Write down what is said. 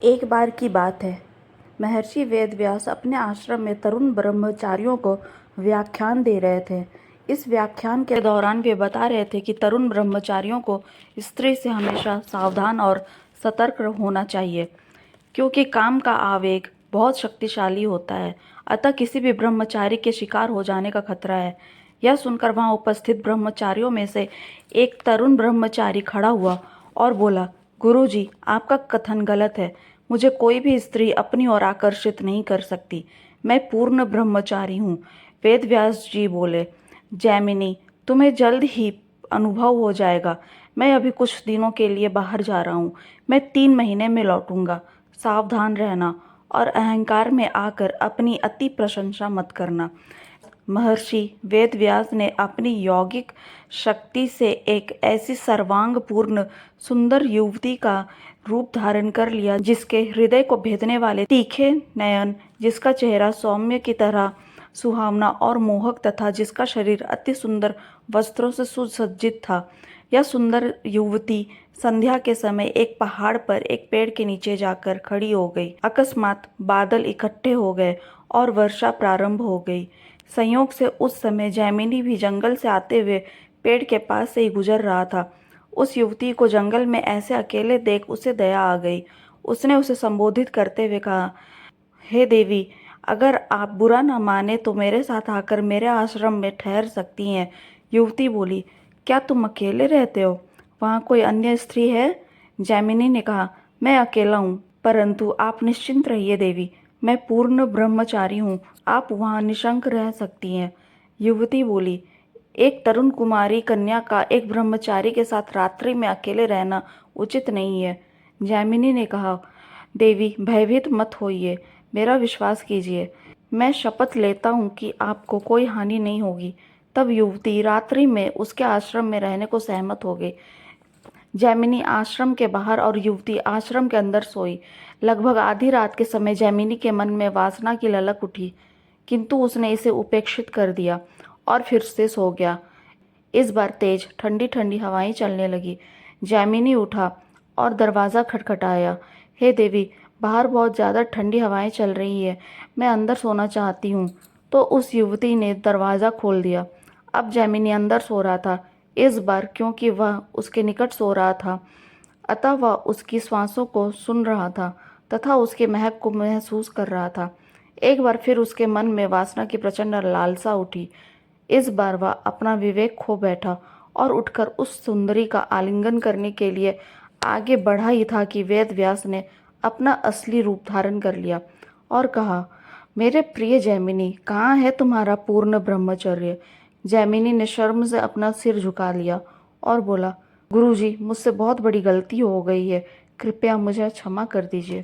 एक बार की बात है, महर्षि वेदव्यास अपने आश्रम में तरुण ब्रह्मचारियों को व्याख्यान दे रहे थे। इस व्याख्यान के दौरान वे बता रहे थे कि तरुण ब्रह्मचारियों को स्त्री से हमेशा सावधान और सतर्क होना चाहिए, क्योंकि काम का आवेग बहुत शक्तिशाली होता है। अतः किसी भी ब्रह्मचारी के शिकार हो जाने का खतरा है। यह सुनकर वहां उपस्थित ब्रह्मचारियों में से एक तरुण ब्रह्मचारी खड़ा हुआ और बोला, गुरुजी, आपका कथन गलत है। मुझे कोई भी स्त्री अपनी ओर आकर्षित नहीं कर सकती। मैं पूर्ण ब्रह्मचारी हूँ। वेदव्यास जी बोले, जैमिनी, तुम्हें जल्द ही अनुभव हो जाएगा। मैं अभी कुछ दिनों के लिए बाहर जा रहा हूँ। मैं 3 महीने में लौटूंगा। सावधान रहना और अहंकार में आकर अपनी अति प्रशंसा मत करना। महर्षि वेदव्यास ने अपनी यौगिक शक्ति से एक ऐसी सर्वांग पूर्ण सुंदर युवती का रूप धारण कर लिया, जिसके हृदय को भेदने वाले तीखे नयन, जिसका चेहरा सौम्य की तरह सुहावना और मोहक तथा जिसका शरीर अति सुंदर वस्त्रों से सुसज्जित था। यह सुंदर युवती संध्या के समय एक पहाड़ पर एक पेड़ के नीचे जाकर खड़ी हो गई। अकस्मात बादल इकट्ठे हो गए और वर्षा प्रारंभ हो गई। संयोग से उस समय जैमिनी भी जंगल से आते हुए पेड़ के पास से ही गुजर रहा था। उस युवती को जंगल में ऐसे अकेले देख उसे दया आ गई। उसने उसे संबोधित करते हुए कहा, हे देवी, अगर आप बुरा न माने तो मेरे साथ आकर मेरे आश्रम में ठहर सकती हैं। युवती बोली, क्या तुम अकेले रहते हो? वहाँ कोई अन्य स्त्री है? जैमिनी ने कहा, मैं अकेला हूँ, परंतु आप निश्चिंत रहिए देवी, मैं पूर्ण ब्रह्मचारी हूँ। आप वहाँ निशंक रह सकती हैं। युवती बोली, एक तरुण कुमारी कन्या का एक ब्रह्मचारी के साथ रात्रि में अकेले रहना उचित नहीं है। जैमिनी ने कहा, देवी, भयभीत मत होइए, मेरा विश्वास कीजिए। मैं शपथ लेता हूँ कि आपको कोई हानि नहीं होगी। तब युवती रात्रि में उसके आश्रम में रहने को सहमत हो गई। जैमिनी आश्रम के बाहर और युवती आश्रम के अंदर सोई। लगभग आधी रात के समय जैमिनी के मन में वासना की ललक उठी, किंतु उसने इसे उपेक्षित कर दिया और फिर से सो गया। इस बार तेज ठंडी ठंडी हवाएं चलने लगी। जैमिनी उठा और दरवाज़ा खटखटाया। हे देवी, बाहर बहुत ज़्यादा ठंडी हवाएं चल रही है, मैं अंदर सोना चाहती हूँ। तो उस युवती ने दरवाज़ा खोल दिया। अब जैमिनी अंदर सो रहा था। इस बार क्योंकि वह उसके निकट सो रहा था, अतः वह उसकी श्वासों को सुन रहा था तथा उसके महक को महसूस कर रहा था। एक बार फिर उसके मन में वासना की प्रचंड लालसा उठी। इस बार वह अपना विवेक खो बैठा और उठकर उस सुंदरी का आलिंगन करने के लिए आगे बढ़ा ही था कि वेदव्यास ने अपना असली रूप धारण कर लिया और कहा, मेरे प्रिय जैमिनी, कहाँ है तुम्हारा पूर्ण ब्रह्मचर्य? जैमिनी ने शर्म से अपना सिर झुका लिया और बोला, गुरुजी, मुझसे बहुत बड़ी गलती हो गई है, कृपया मुझे क्षमा कर दीजिए।